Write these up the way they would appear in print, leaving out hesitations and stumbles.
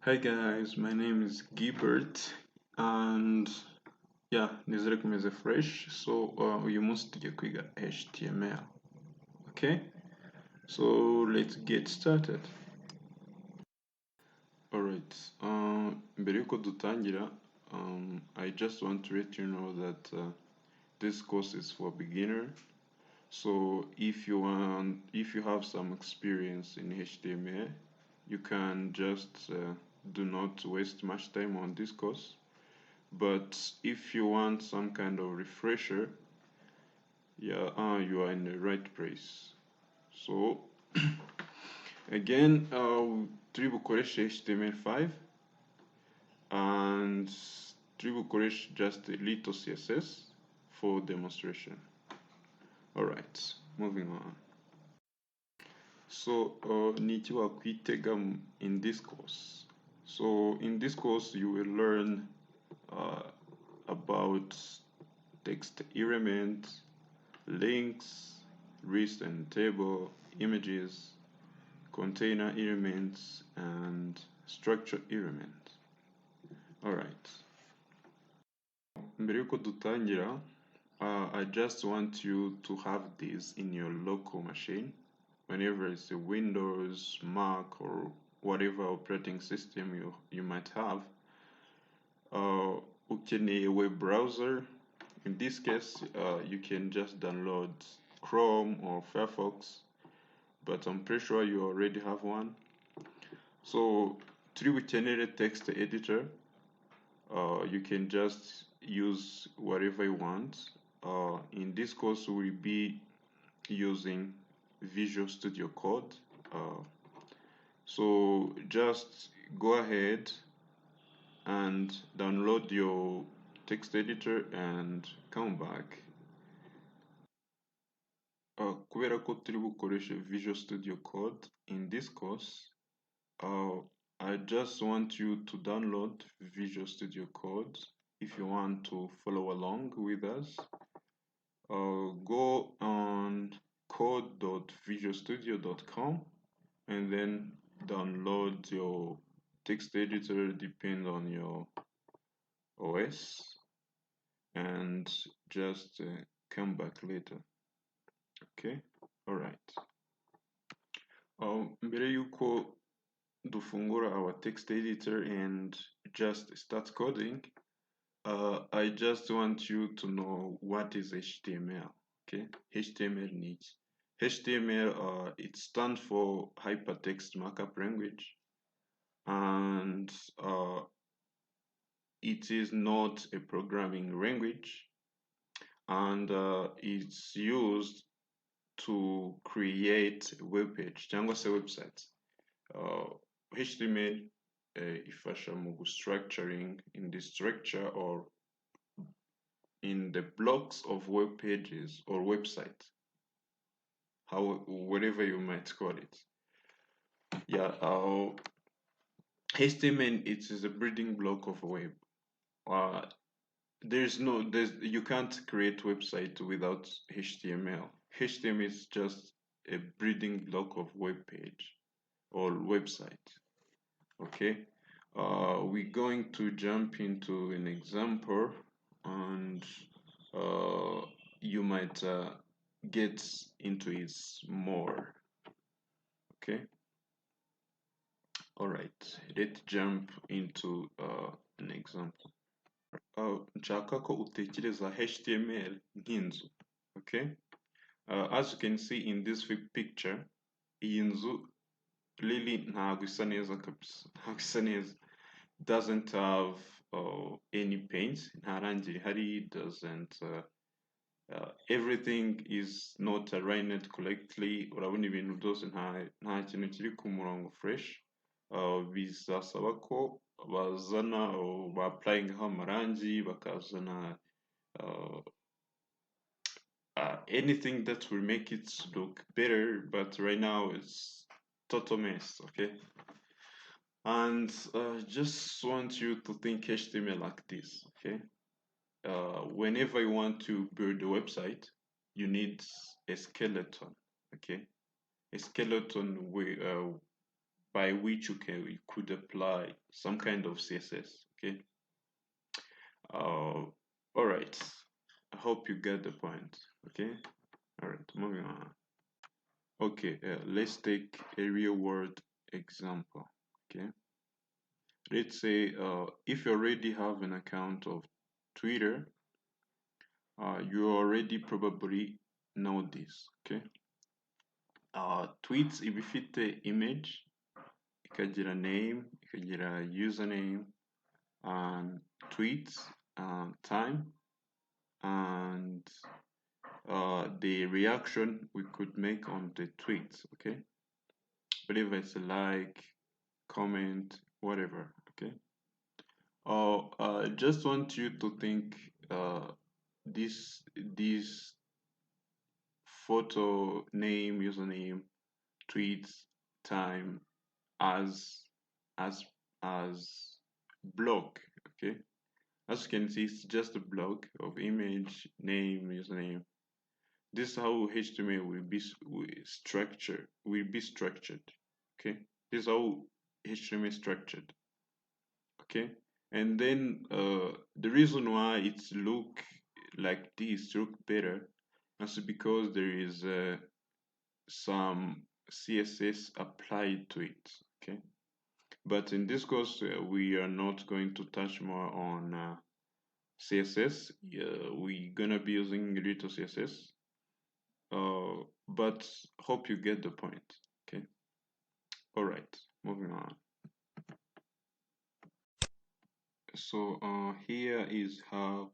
Hi guys, my name is Gilbert and yeah, nizere kumeze fresh. So uyu munsi tugiye kwiga HTML. Okay? So let's get started. Alright, mbere yuko dutangira, I just want to let you know that this course is for beginner. So if you have some experience in HTML, you can just do not waste much time on this course. But if you want some kind of refresher, yeah, you are in the right place. So again, turi bukoreshe HTML5 and turi bukoreshe just a little CSS for demonstration. Alright, moving on. So ni iki wakwitega in this course? So in this course you will learn about text elements, links, list and table, images, container elements, and structure elements. Alright. Mbere yuko dutangira, I just want you to have this in your local machine. Whenever it's a Windows, Mac, or whatever operating system you might have. Ukeneye a web browser. In this case, you can just download Chrome or Firefox, but I'm pretty sure you already have one. So turi bukenere text editor. You can just use whatever you want. In this course, we'll be using Visual Studio Code. So just go ahead and download your text editor and come back. Kubera ko turi bukoreshe Visual Studio Code in this course, I just want you to download Visual Studio Code if you want to follow along with us. Go on code.visualstudio.com and then download your text editor depend on your OS and just come back later. Okay, alright. Mbere yuko dufungura our text editor and just start coding, I just want you to know what is HTML. Okay, HTML needs. HTML, it stands for Hypertext Markup Language, and it is not a programming language, and it's used to create web page cyangwa se website. HTML ifasha mu structuring in the structure or in the blocks of web pages or website, whatever you might call it. Yeah, HTML, it is a building block of a web. You can't create website without HTML. HTML is just a building block of web page or website. Okay, we're going to jump into an example, and you might get into it more. Okay, all right, let's jump into an example. Nshaka ko utekereza HTML nk'inzu. Okay, as you can see in this picture, iyi nzu really ntabwo isa neza kabisa, ntabwo isa neza. Doesn't have any paint, nta rangi rihari, doesn't everything is not aligned correctly. Urabona ibintu byose nta kintu kiri ku murongo fresh. Bizasaba ko bazana ba-applyingaho amarangi, bakazana anything that will make it look better, but right now it's total mess. Okay, and just want you to think HTML like this. Okay, whenever you want to build a website, you need a skeleton. Okay, a skeleton by which you could apply some kind of CSS. Okay. All right. I hope you get the point. Okay. All right. Moving on. Okay. Let's take a real world example. Okay. Let's say if you already have an account of Twitter, you already probably know this. Okay. Tweets iba ifite image, ikagira name, ikagira username, and tweets, time, and the reaction we could make on the tweets. Okay, whatever it's a like, comment, whatever. Okay. Oh, just want you to think this photo, name, username, tweets, time as as as block. Okay, as you can see, it's just a block of image, name, username. This is how HTML will be structured. Okay, this is how HTML is structured. Okay, and then the reason why it's look like this, look better, is because there is some CSS applied to it. Okay, but in this course we are not going to touch more on CSS. We're gonna be using little CSS, but hope you get the point. Okay, all right, moving on. So here is how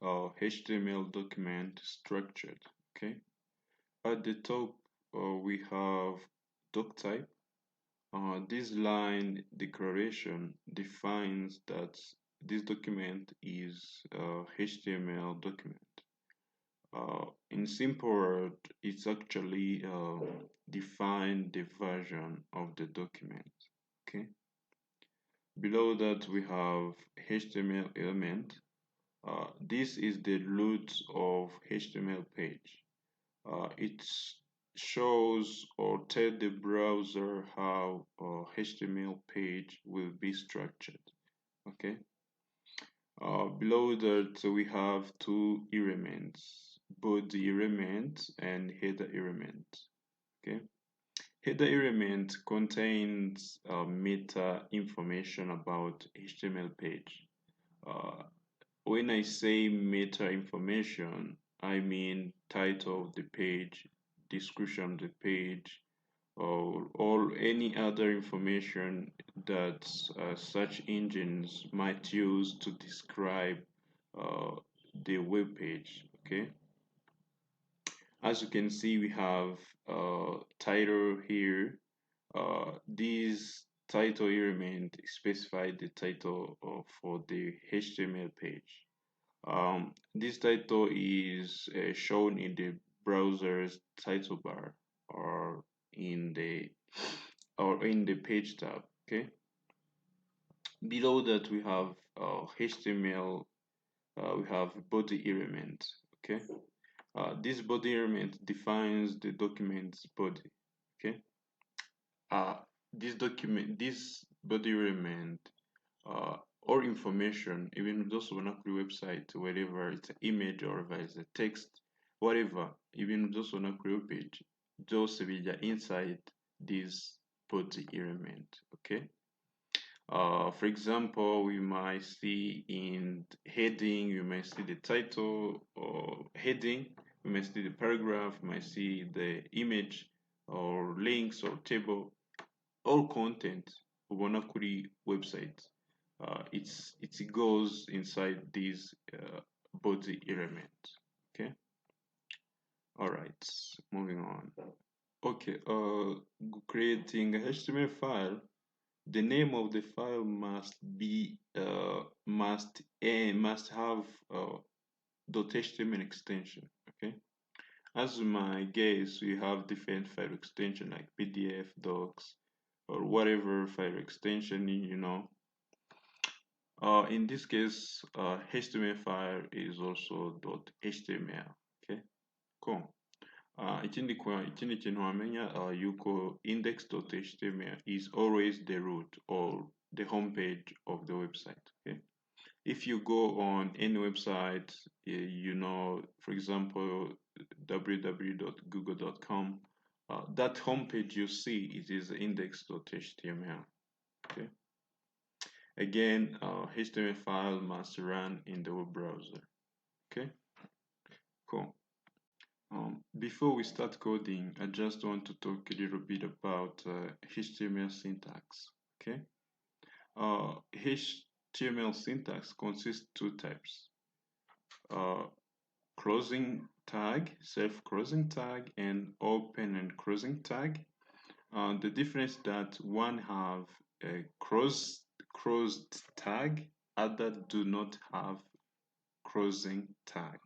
HTML document structured. Okay, at the top we have doc type. This line declaration defines that this document is a HTML document. In simple word, it's actually define the version of the document. Okay. Below that we have HTML element. This is the root of HTML page. It shows or tell the browser how HTML page will be structured. Okay. Below that we have two elements, body element and header element. Okay. Header element contains meta information about HTML page. When I say meta information, I mean title of the page, description of the page, or any other information that search engines might use to describe uh, the web page. Okay, as you can see, we have title here. These title element specify the title for the HTML page. This title is shown in the browser's title bar or in the page tab. Okay. Below that we have HTML. We have body element. Okay. This body element defines the document's body. Okay. Uh, this body element or information, even those on a website, wherever it's an image or if it's a text, whatever, even those on a page, those will be inside this body element. Okay. For example, we might see in heading, you might see the title or heading, we might see the paragraph, we might see the image or links or table, all content ubona kuri website. It goes inside this body element. Okay. All right. Moving on. Okay. Creating a HTML file. The name of the file must be must have .html extension. Okay. As you might guess, we have different file extension like PDF, docs, or whatever file extension you know. In this case, HTML file is also .html. Okay, cool. ikindi kintu wamenya yuko index.html is always the root or the home page of the website. Okay, if you go on any website, you know, for example, www.google.com, that homepage you see, it is index.html. Okay, again, HTML file must run in the web browser. Okay, cool. Before we start coding, I just want to talk a little bit about HTML syntax. Okay, HTML syntax consists two types: closing tag, self-closing tag, and open and closing tag. The difference that one have a closed tag, other do not have closing tag.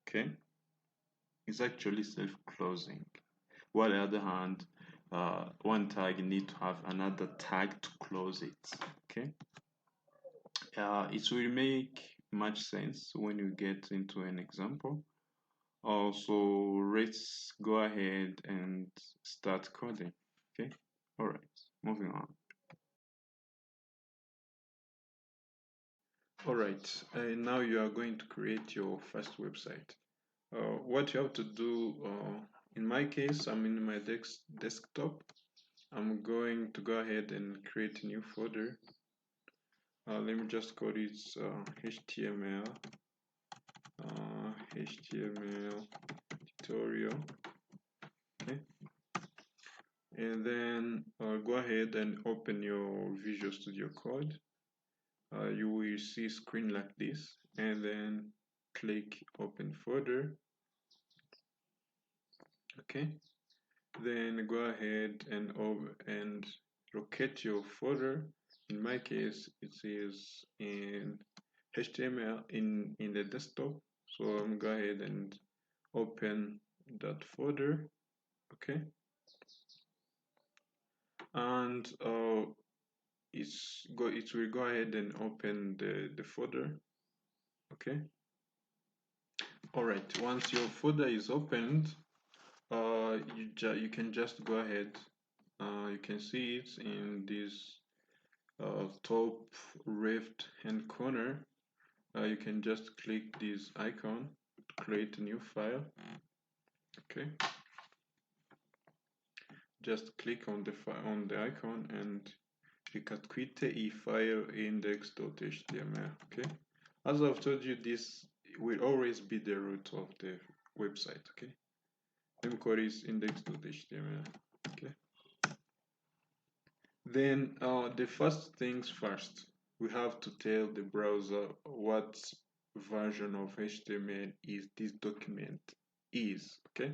Okay, it's actually self-closing. While on the other hand, one tag need to have another tag to close it. Okay, it will make much sense when you get into an example. Also, let's go ahead and start coding. Okay, all right, moving on. All right, now you are going to create your first website. What you have to do, in my case, I'm in my desktop. I'm going to go ahead and create a new folder. Let me just call it HTML tutorial. Okay, and then go ahead and open your Visual Studio Code. You will see a screen like this, and then click Open Folder. Okay, then go ahead and locate your folder. In my case, it is in HTML in the desktop, so I'm go ahead and open that folder. Okay, and it will go ahead and open the folder. Okay, all right, once your folder is opened, you can just go ahead, you can see it in this top left hand corner. You can just click this icon to create a new file. Okay, just click on the icon and recreate a file index.html. Okay, as I've told you, this will always be the root of the website. Okay, let me call this index.html. Okay, then the first things first, we have to tell the browser what version of HTML is this document is. Okay,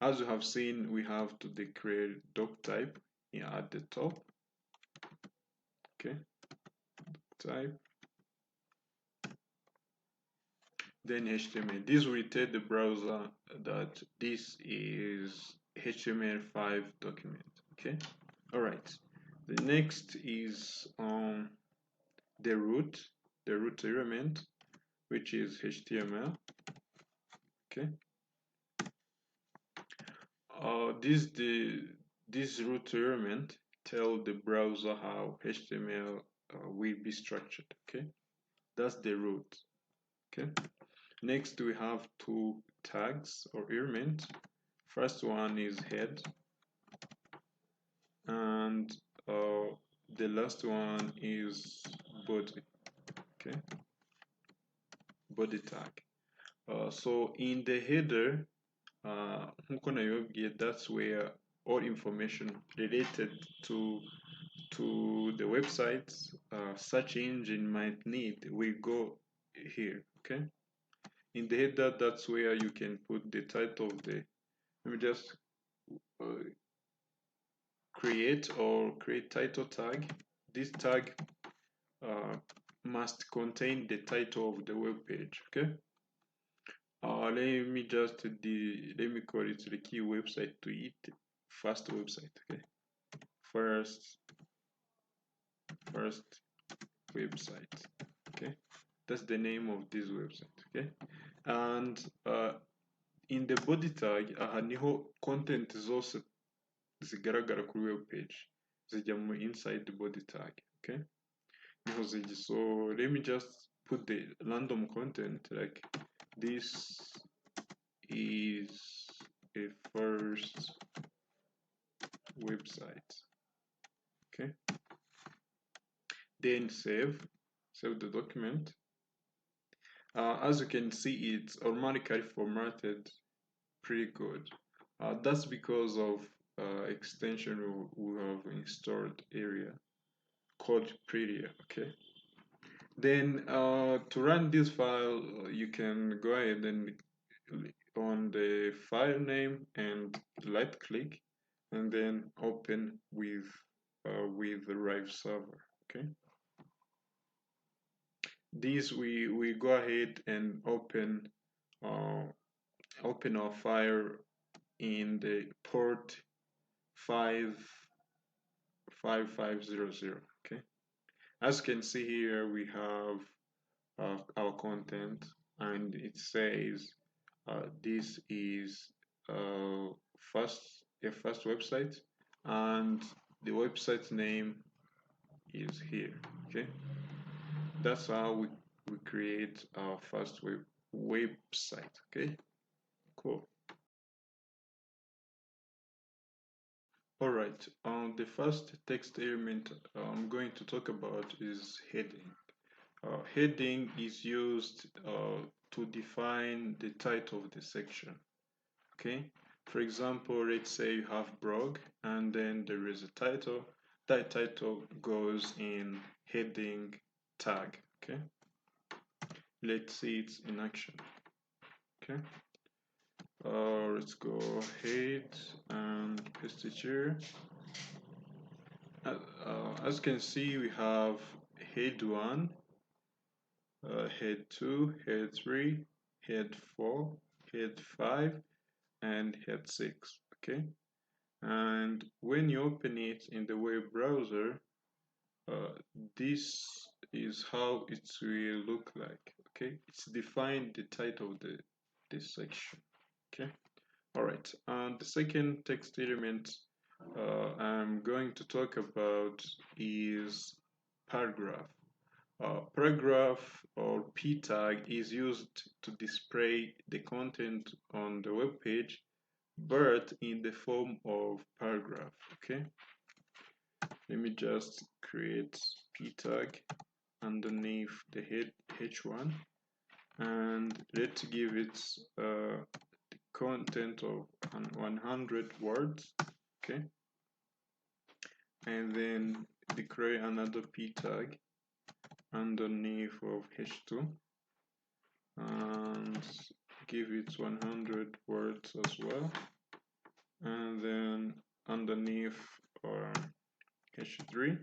as you have seen, we have to declare doc type at the top. Okay, type, then HTML. This will tell the browser that this is HTML5 document. Okay, all right. The next is the root element, which is HTML. Okay, this root element tell the browser how HTML will be structured. Okay, that's the root. Okay, next we have two tags or elements. First one is head, and the last one is body. Okay, body tag. So in the header, that's where all information related to the websites search engine might need will go here. Okay, in the header, that's where you can put the title of the, let me just create title tag. This tag must contain the title of the web page. Okay, let me call it the key website to it. First website. Okay, first website. Okay, that's the name of this website. Okay, and in the body tag aha niho content zose zigaragara kuri web page zijya mu inside the body tag. Okay, niho zijya. So let me just put the random content like this is a first website. Okay, then save the document. As you can see, it's automatically formatted pretty good. That's because of extension we have installed area called Prettier. Okay, then to run this file you can go ahead and on the file name and right click and then open with the Rive server. Okay, this we go ahead and open our file in the port 55500. Okay, as you can see here we have our content and it says this is a first website and the website name is here. Okay, that's how we create our first website. Okay, cool. All right, the first text element I'm going to talk about is heading. Heading is used to define the title of the section. Okay, for example, let's say you have blog and then there is a title. That title goes in heading tag. Okay, let's see it's in action. Okay, let's go ahead and paste it here. As you can see, we have head 1, head 2, head 3, head 4, head 5, and head 6. Okay, and when you open it in the web browser, this is how it will look like. Okay, it's defined the title of this section. Okay, all right, and the second text element I'm going to talk about is paragraph. Paragraph or p tag is used to display the content on the web page but in the form of paragraph. Okay, let me just create p tag underneath the head h1 and let's give it the content of 100 words. Okay, and then declare another p tag underneath of h2 and give it 100 words as well, and then underneath h3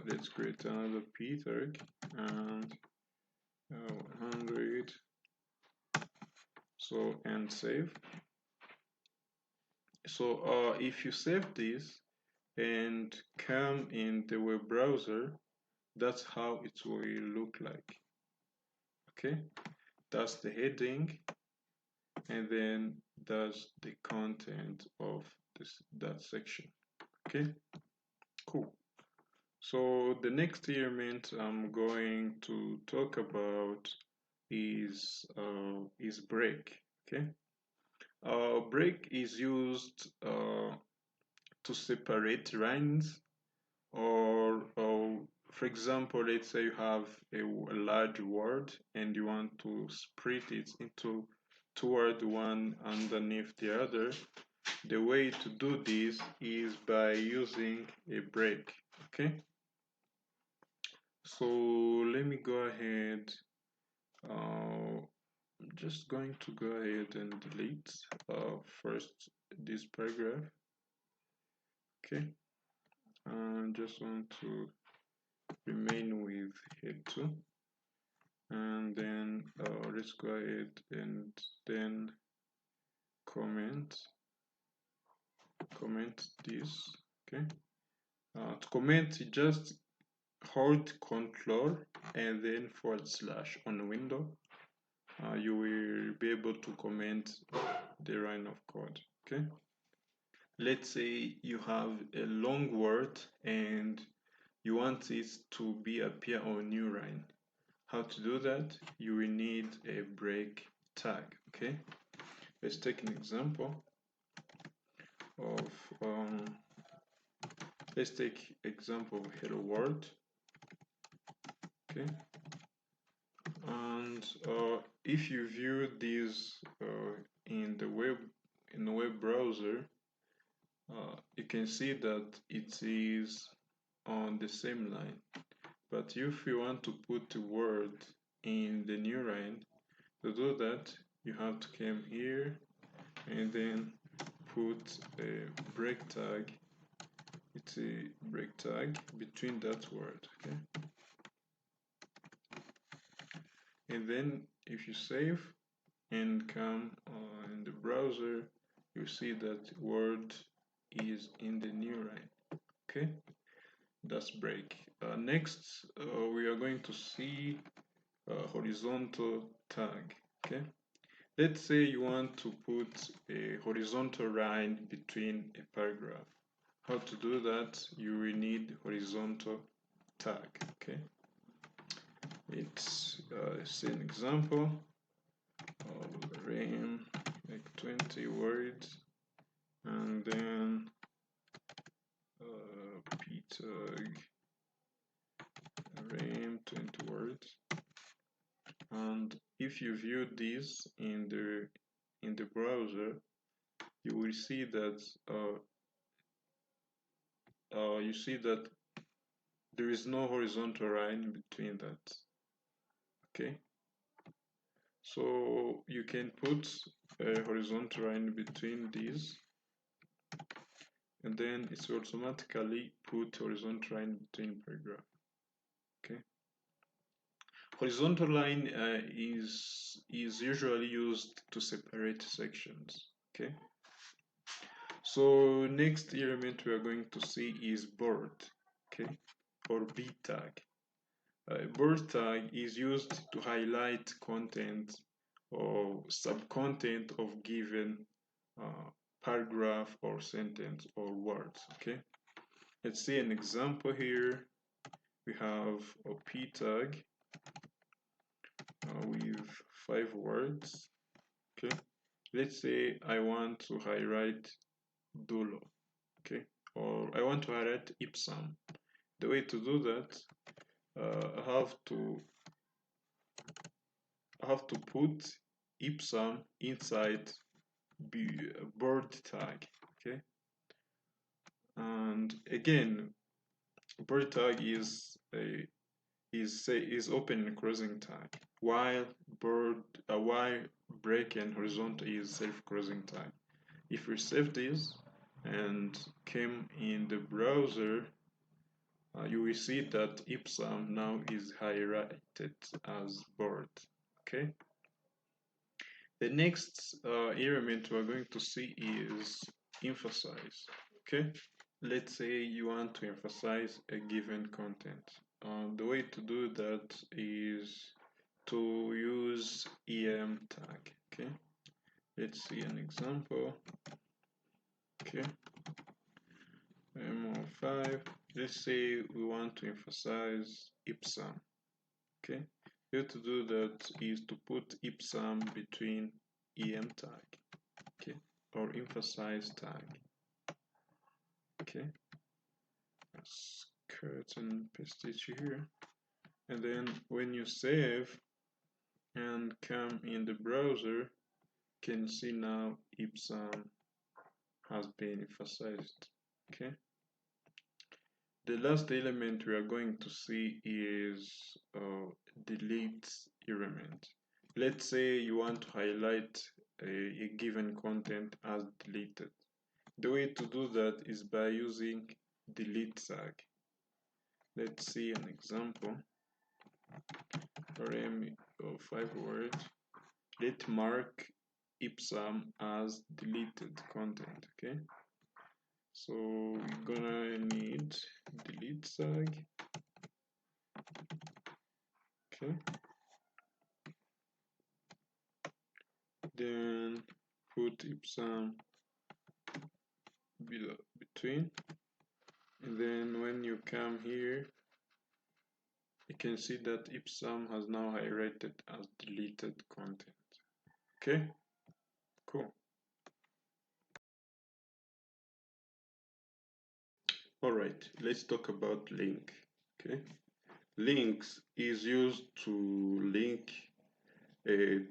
let's create another p tag and 100. So and save. So if you save this and come in the web browser, that's how it will look like. Okay, that's the heading and then that's the content of that section. Okay, cool. So the next element I'm going to talk about is break. Okay, break is used to separate lines or for example, let's say you have a large word and you want to split it into toward one underneath the other. The way to do this is by using a break. Okay, so let me go ahead. I'm just going to go ahead and delete first this paragraph. Okay, I just want to remain with head 2 and then let's go ahead and then comment this. Okay, to comment you just hold Control and then / on the window you will be able to comment the line of code. Okay, let's say you have a long word and you want it to be appear on new line. How to do that? You will need a break tag. Okay, let's take an example of let's take example of hello world. Okay, and if you view this in the web browser, you can see that it is on the same line. But if you want to put the word in the new line, to do that you have to come here and then put a break tag. It's a break tag between that word. Okay, and then if you save and come in the browser, you see that word is in the new line. Okay, that's break. Next, we are going to see horizontal tag. Okay, let's say you want to put a horizontal line between a paragraph. How to do that? You will need horizontal tag. Okay, it's an example of RAM, like 20 words, and then p tag RAM 20 words. And if you view this in the browser, you will see that you see that there is no horizontal line between that. Okay, so you can put a horizontal line between these, and then it's automatically put horizontal line between paragraph. Okay, horizontal line is usually used to separate sections. Okay, so next element we are going to see is bold. Okay, or B tag. Bold tag is used to highlight content or sub-content of given paragraph or sentence or words. Okay, let's see an example here. We have a P tag with 5 words. Okay, let's say I want to highlight dolo. Okay, or I want to highlight ipsum. The way to do that, I have to put ipsum inside bold tag. Okay, and again, bold tag is open and closing tag, while break and horizontal is self-closing tag. If we save this and came in the browser, you will see that ipsum now is highlighted as bold. Okay, the next element we're going to see is emphasize. Okay, let's say you want to emphasize a given content. The way to do that is to use em tag. Okay, let's see an example. Okay, M05. Let's say we want to emphasize ipsum. Okay, the way to do that is to put ipsum between em tag. Okay, or emphasize tag. Okay, let's cut and paste it here, and then when you save and come in the browser, you can see now ipsum has been emphasized. Okay, the last element we are going to see is delete element. Let's say you want to highlight a given content as deleted. The way to do that is by using delete tag. Let's see an example. Rem of 5 words. Let mark ipsum as deleted content. Okay, so we're gonna need delete tag. Okay, then put ipsum below between, and then when you come here you can see that ipsum has now highlighted as deleted content. Okay, cool. All right, let's talk about link. Okay, links is used to link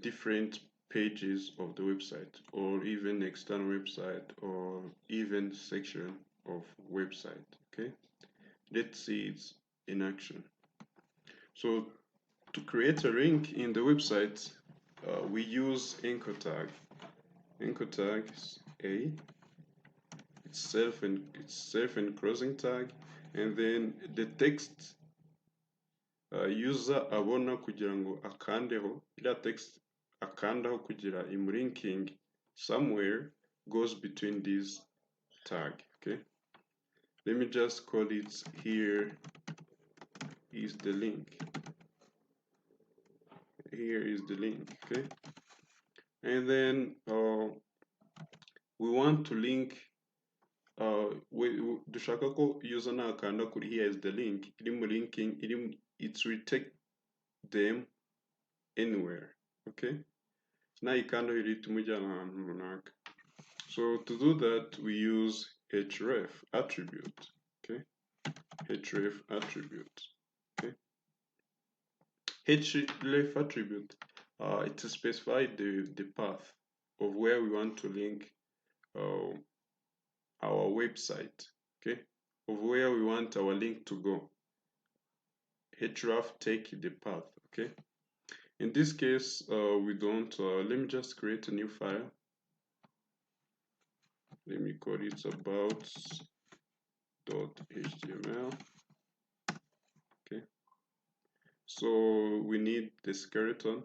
different pages of the website, or even external website, or even section of website. Okay, let's see it in action. So to create a link in the website, we use anchor tag. Anchor tag is a self enclosing tag, and then the text user abona kugira ngo akandeho, iriya text akandaho kugira imulinking somewhere goes between these tag. Okay, let me just call it here is the link. Here is the link. Okay, and then we want to link dushaka ko user nakanda kuri here is the link iri linking it will take them anywhere. Okay, nayikanda iri tumujyana ahantu runaka. So to do that we use href attribute. Okay, href attribute. Okay, href attribute it specifies the path of where we want to link our website. Okay, of where we want our link to go. href take the path. Okay, in this case we don't let me just create a new file. Let me call it about.html. Okay, so we need the skeleton,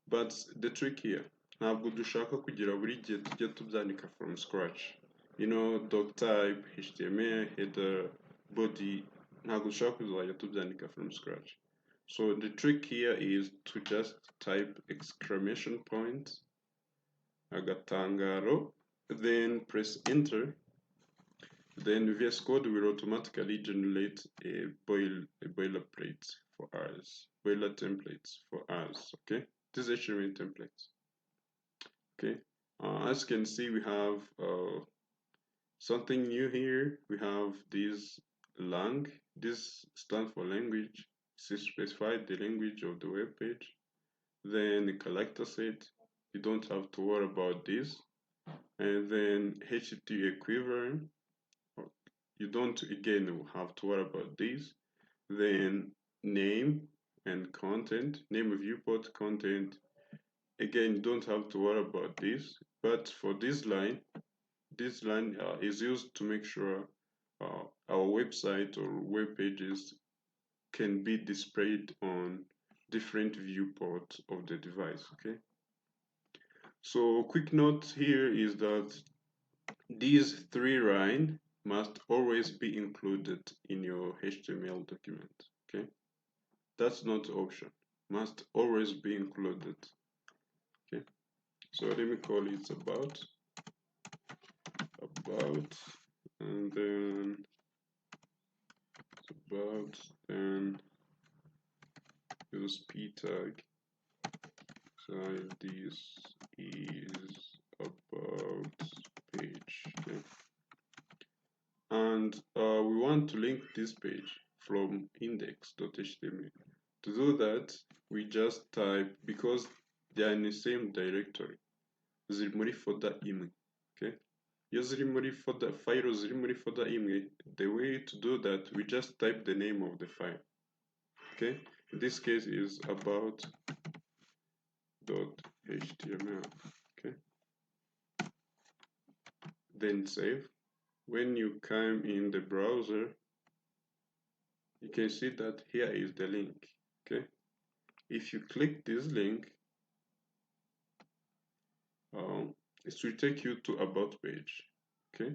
but the trick here, ntabwo dushaka kugira buri gihe tujya tubyandika from scratch. You know, doc type, html, header, body, ntabwo dushaka kuzajya tubyandika from scratch. So the trick here is to just type exclamation point, agatangaro, then press enter. Then VS Code will automatically generate a boilerplate for us, boiler templates for us. Okay, this is HTML templates. Okay, as you can see, we have something new here. We have this lang. This stands for language. It specifies the language of the web page. Then the collector set. You don't have to worry about this. And then HTTP equivalent. You don't again have to worry about this. Then name and content, name of viewport, content. Again, you don't have to worry about this. But for this line is used to make sure our website or web pages can be displayed on different viewports of the device. Okay. So quick note here is that these 3 lines must always be included in your HTML document. Okay, that's not option, must always be included. Okay, so let me call it about, and then about, then use p tag. So this is about page. Okay, and we want to link this page from index.html. To do that, we just type, because they are in the same directory, ziri muri folder imwe. Okay, iyo ziri muri folder, file ziri muri folder imwe, the way to do that, we just type the name of the file. Okay, in this case is about.html. Okay, then save. When you come in the browser, you can see that here is the link. Okay, if you click this link, it will take you to about page. Okay,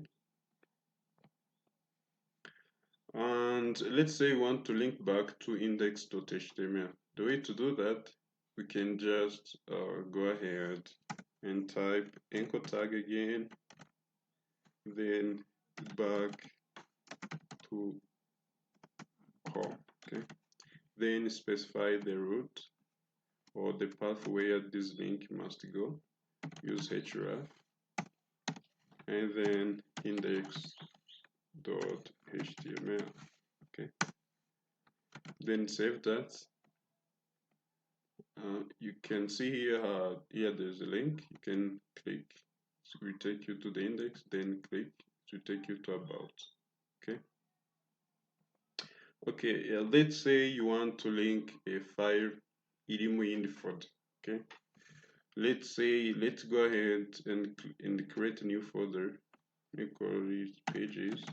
and let's say we want to link back to index.html. The way to do that, we can just go ahead and type anchor tag again, then back to home. Okay, then specify the route or the path where this link must go. Use href, and then index.html. Okay, then save that. You can see here, here there's a link. You can click, it will take you to the index, then click to take you to about. Okay. Okay, let's say you want to link a file in the folder. Okay. Let's go ahead and create a new folder. We call it pages.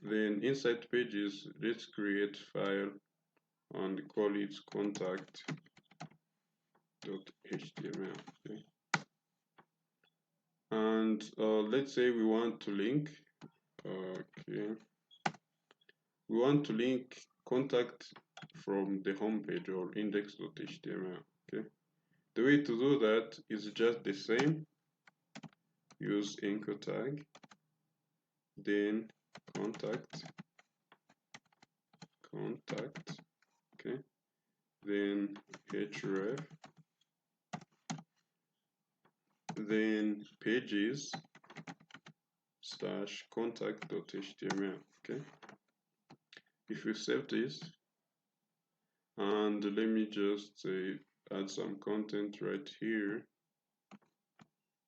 Then inside pages, let's create file and call it contact.html. Okay. And let's say we want to link. Okay, we want to link contact from the home page or index.html. Okay, the way to do that is just the same. Use anchor tag, then contact, okay, then href, then pages / contact.html. Okay, if you save this, and let me just add some content right here.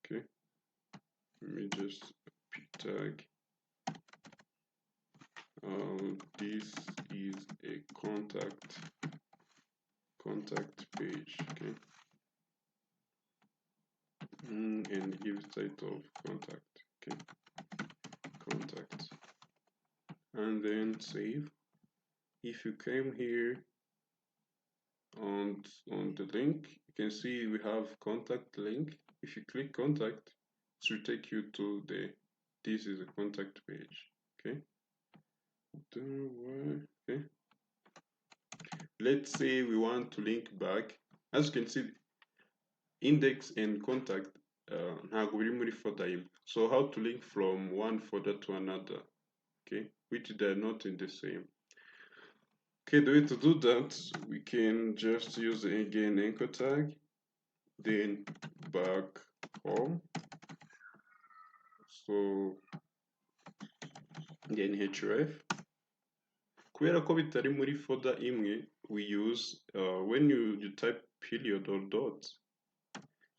Okay, let me just tag. This is a contact page. Okay, and give title contact. Okay, contact, and then save. If you came here on the link, you can see we have contact link. If you click contact, it will take you to this is a contact page. Okay, okay, let's say we want to link back. As you can see, index and contact ntabwo biri muri folder imwe. So how to link from one folder to another, okay, which they are not in the same. Okay, the way to do that, we can just use again anchor tag, then back home. So then href. Kubera ko bitari muri folder imwe, we use when you type period or dot,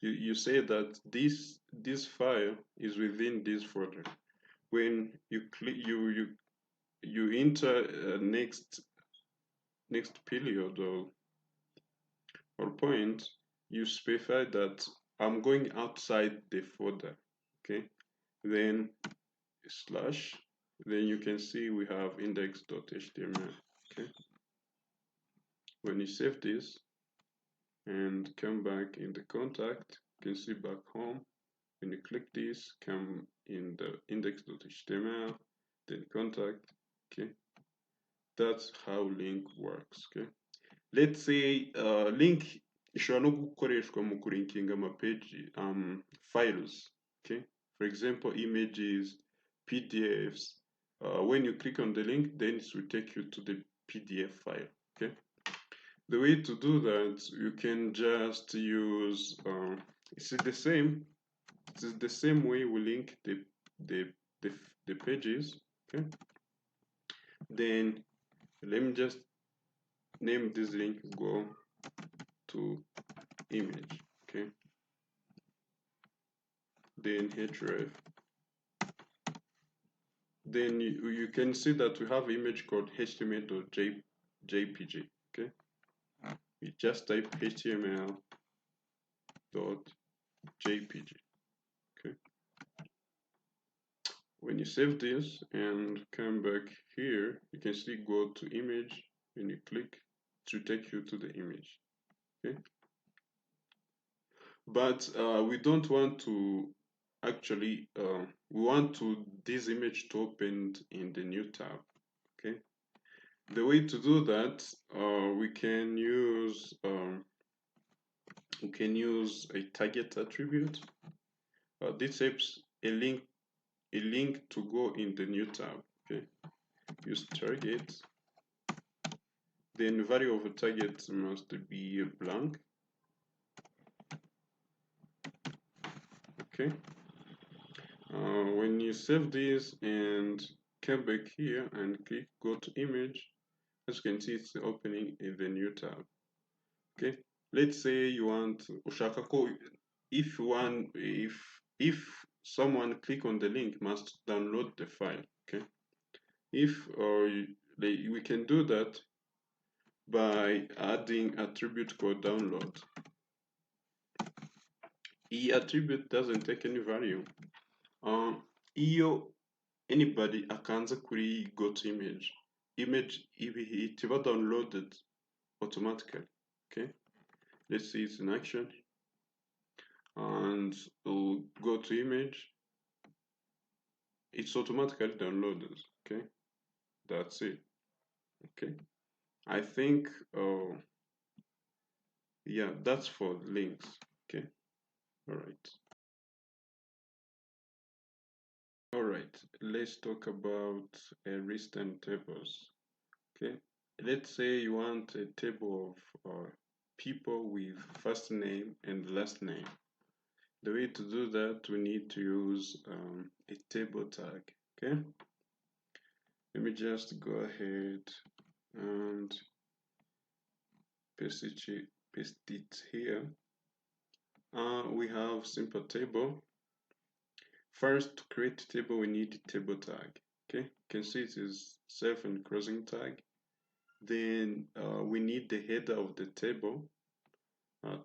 you say that this file is within this folder. When you click, you enter next period or point, you specify that I'm going outside the folder. Okay, then slash, then you can see we have index.html. Okay, when you save this and come back in the contact, you can see back home. When you click this, come in the index.html, then contact. Okay, that's how link works. Okay, let's say link ishobora no gukoreshwa mu kulinkinga amapage files. Okay, for example, images, PDFs. When you click on the link, then it will take you to the PDF file. Okay, the way to do that, you can just use it's the same. It is the same way we link the pages. Okay, then let me just name this link go to image. Okay, then href, then you can see that we have image called html.jpg. Okay, we just type html.jpg. Okay, when you save this and come back here, you can see go to image. When you click, it will take you to the image. Okay, but we don't want to actually we want this image to open in the new tab. Okay, the way to do that, we can use we can use a target attribute. This helps a link to go in the new tab. Okay, use target. Then the value of a target must be blank. Okay. When you save this and come back here and click go to image, as you can see, it's opening in the new tab. Okay, let's say you want ushaka ko if someone click on the link must download the file. Okay, if we can do that by adding attribute called download. E attribute doesn't take any value. Iyo anybody akanze kuri go to image iba downloaded automatically. Okay, let's see it's in action, and we'll go to image. It's automatically downloaded. Okay, that's it. Okay, I think yeah, that's for links. Okay, all right, let's talk about list and tables. Okay, let's say you want a table of people with first name and last name. The way to do that, we need to use a table tag. Okay, let me just go ahead and paste it here. We have simple table. First, to create a table, we need a table tag. Okay, you can see it is self and crossing tag. Then we need the header of the table,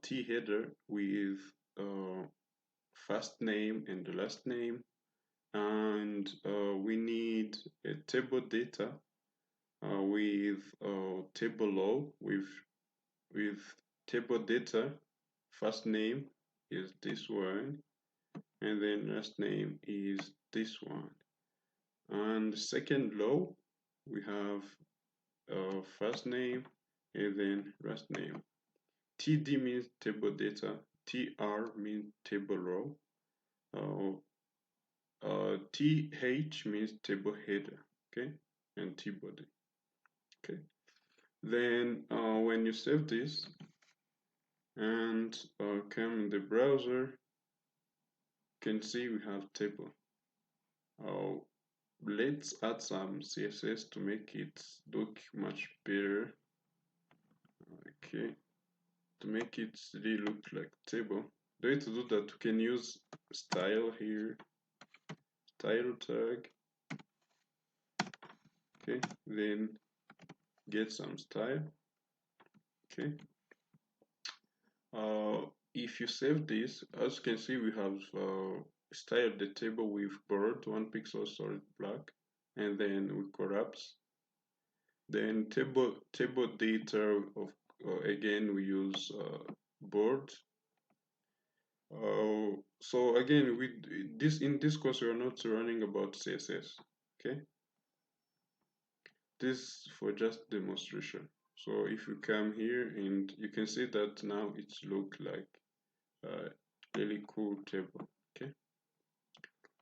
T header with first name and the last name, and we need a table data with table law with table data. First name is this one, and then last name is this one. And second law, we have first name and then last name. TD means table data, TR means table row, TH means table header, okay, and T body. Okay, then when you save this and come in the browser, you can see we have table. Let's add some CSS to make it look much better. Okay, to make it really look like table. The way to do that, we can use style here, style tag. Okay, then get some style. Okay, if you save this, as you can see, we have styled the table with borrowed 1 pixel solid black, and then we collapse. Then table data of again we use board. So again, in this course we are not running about CSS. Okay, this for just demonstration. So if you come here and you can see that now it's look like a really cool table. Okay,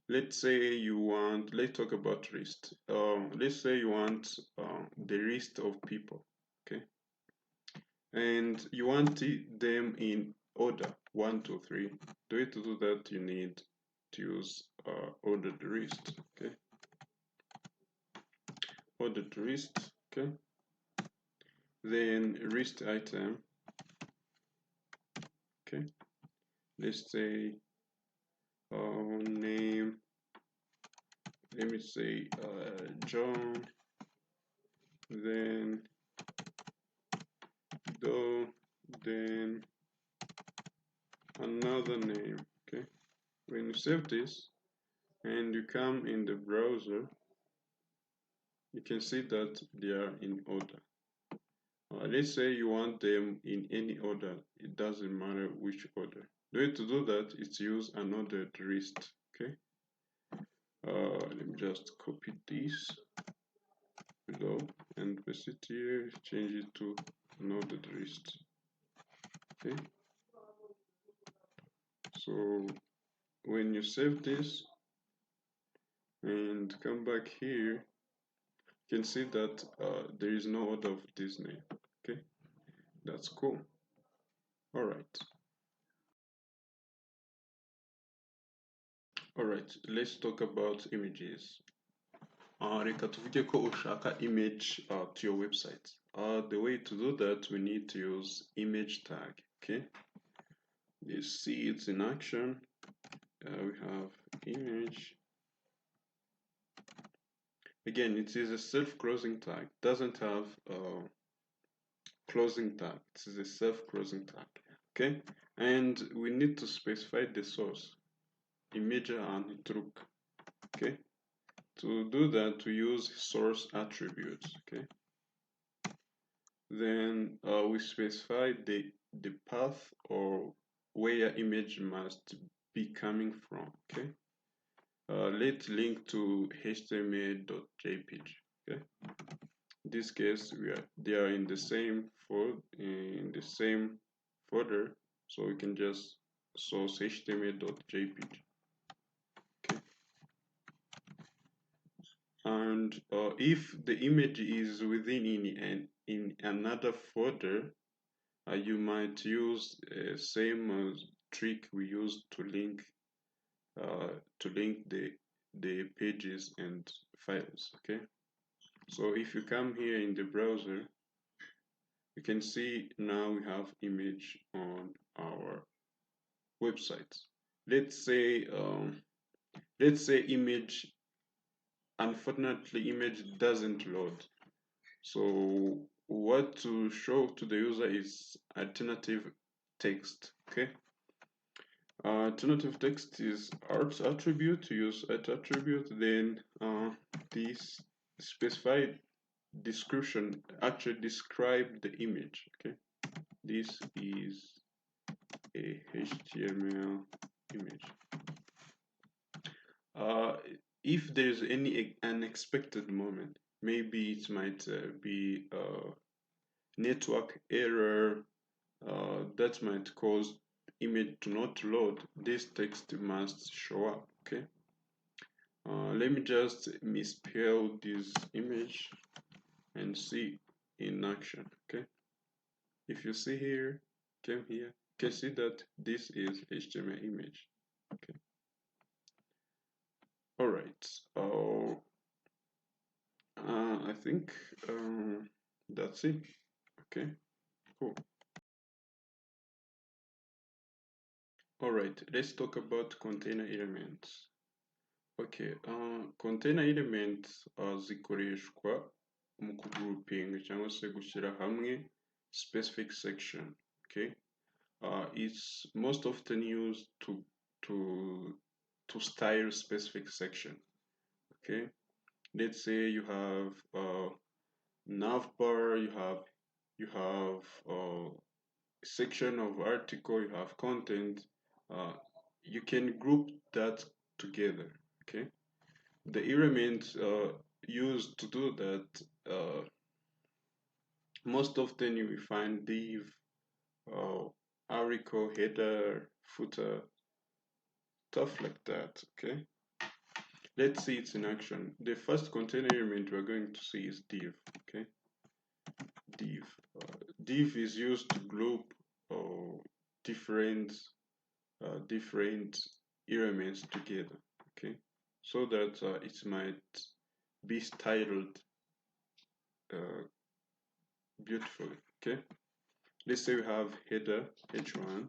let's say you want, let's talk about list. Let's say you want the list of people. Okay, and you want them in order 1, 2, 3. The way to do that, you need to use ordered list. Okay, ordered list. Okay, then list item. Okay, let's say name, let me say John, then Doe, then another name. Okay, when you save this and you come in the browser, you can see that they are in order. Let's say you want them in any order, it doesn't matter which order. The way to do that is use an ordered list. Okay, let me just copy this below and paste it here, change it to an ordered list. Okay, So when you save this and come back here, you can see that there is no order of this name. Okay, that's cool. All right, let's talk about images. Reka tuvuge ko ushaka image to your website. The way to do that, we need to use image tag. Okay, you see it's in action. We have image. Again, it is a self-closing tag. Doesn't have closing tag. This is a self-closing tag. Okay, and we need to specify the source, image and truc. Okay, to do that, we use source attributes. Okay, then we specify the path or where image must be coming from. Okay, let's link to html.jpg. Okay, in this case they are in the same folder, so we can just source html.jpg. Okay, and if the image is within in another folder, you might use same trick we used to link the pages and files. Okay, so if you come here in the browser, you can see now we have image on our website. Let's say image, unfortunately image doesn't load. So what to show to the user is alternative text. Okay, alternative text is art attribute. To use art attribute, then this specified description actually describe the image. Okay, this is a HTML image. If there's any unexpected moment, maybe it might be a network error that might cause image to not load, this text must show up. Okay, let me just misspell this image and see in action. Okay, if you see here, come here, you can see that this is HTML image. Okay, all right. I think that's it. Okay, cool. All right, let's talk about container elements. Okay, container elements zikoreshwa mu kugrouping cyangwa se gushyira hamwe specific section. Okay, it's most often used to style specific section. Okay, let's say you have navbar, you have section of article, you have content. You can group that together. Okay, the elements used to do that, most often you will find div, article, header, footer, stuff like that. Okay, let's see it's in action. The first container element we're going to see is div. Okay, div. Div is used to group different elements together. Okay, so that it might be styled beautifully. Okay, let's say we have header h1,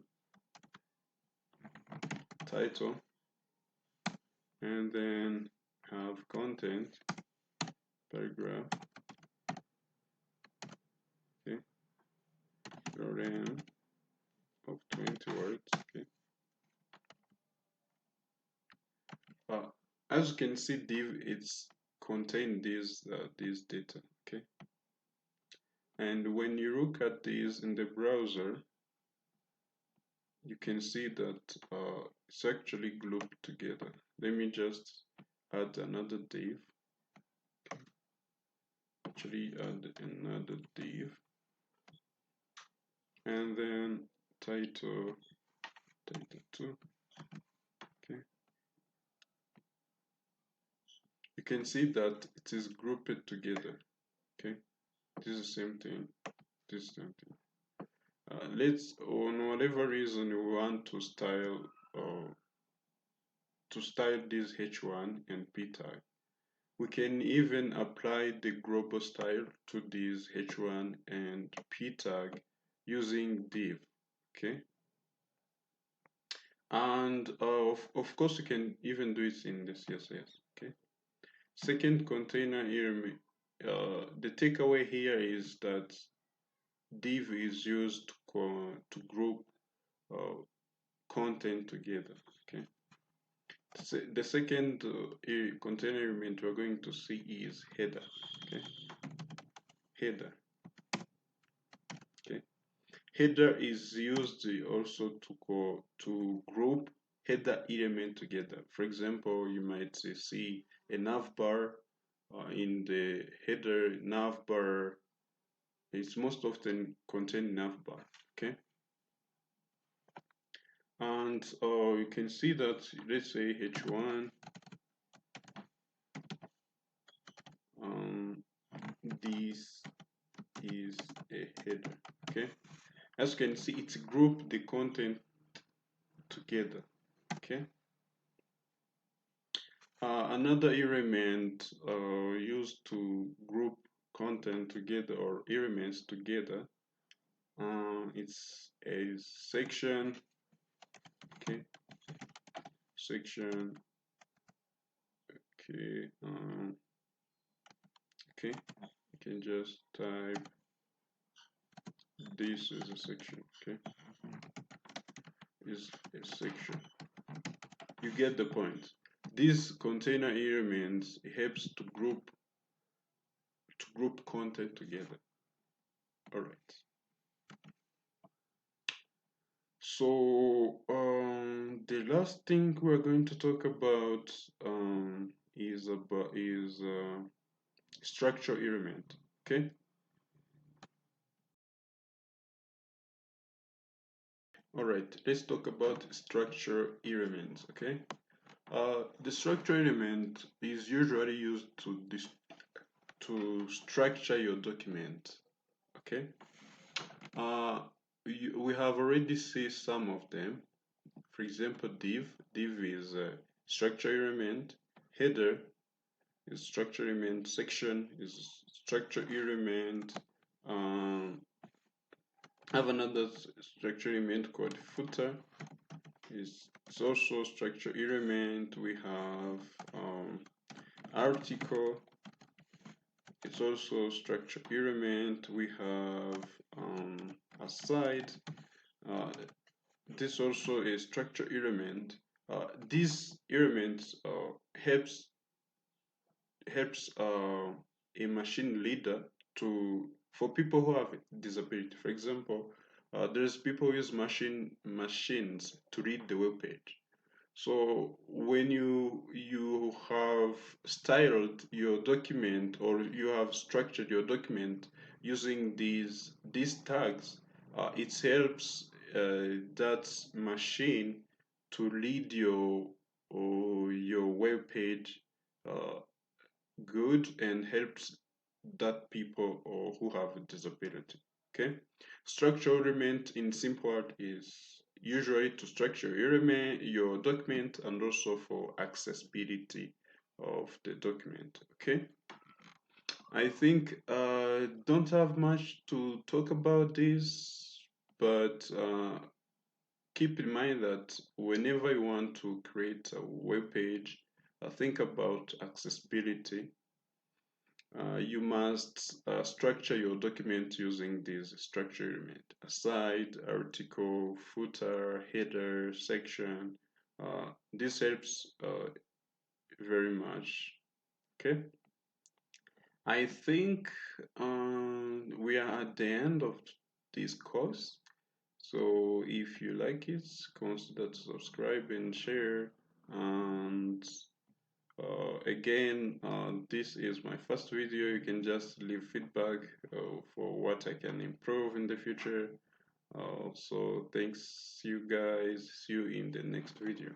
title, and then have content, paragraph. Okay, length of 20 words. Okay, as you can see, div it's contain this data. Okay, and when you look at this in the browser, you can see that it's actually grouped together. Let me just add another div. Actually add another div, and then title 2. Okay, you can see that it is grouped together. Okay, this is the same thing, this same thing. Let's, on whatever reason you want to style this h1 and p tag, we can even apply the global style to this h1 and p tag using div. Okay, and of course you can even do it in the css. Okay, second container here, the takeaway here is that div is used to group uh, content together. Okay, the second container element we're going to see is header. Okay, header. Okay, header is used also to group header element together. For example, you might see a navbar in the header. Navbar is most often contain navbar. Okay, and you can see that, let's say h1, this is a header. Okay, as you can see, it's grouped the content together. Okay, another element used to group content together, or elements together, it's a section. Okay, section. Okay, okay, you can just type this is a section. Okay, is a section. You get the point. This container elements helps to group content together. All right. So the last thing we're going to talk about is structure element. Okay. All right. Let's talk about structure elements. Okay. The structure element is usually used to structure your document. Okay. We have already seen some of them. For example, div. Div is a structure element. Header is structure element. Section is structure element. Have another structure element called footer. It's also structure element. We have article. It's also structure element. We have aside. This also a structure element. These elements helps a machine leader to, for people who have disability. For example, there's people who use machines to read the web page. So when you have styled your document, or you have structured your document using these tags, it helps that machine to lead your web page uh, good, and helps that people or who have a disability. Okay, structure element in simple word is usually to structure your document, and also for accessibility of the document. Okay, I think don't have much to talk about this, but keep in mind that whenever you want to create a web page, think about accessibility. You must structure your document using this structure element: aside, article, footer, header, section. This helps very much. Okay, I think we are at the end of this course. So if you like it, consider to subscribe and share. And again, this is my first video. You can just leave feedback for what I can improve in the future. So thanks you guys. See you in the next video.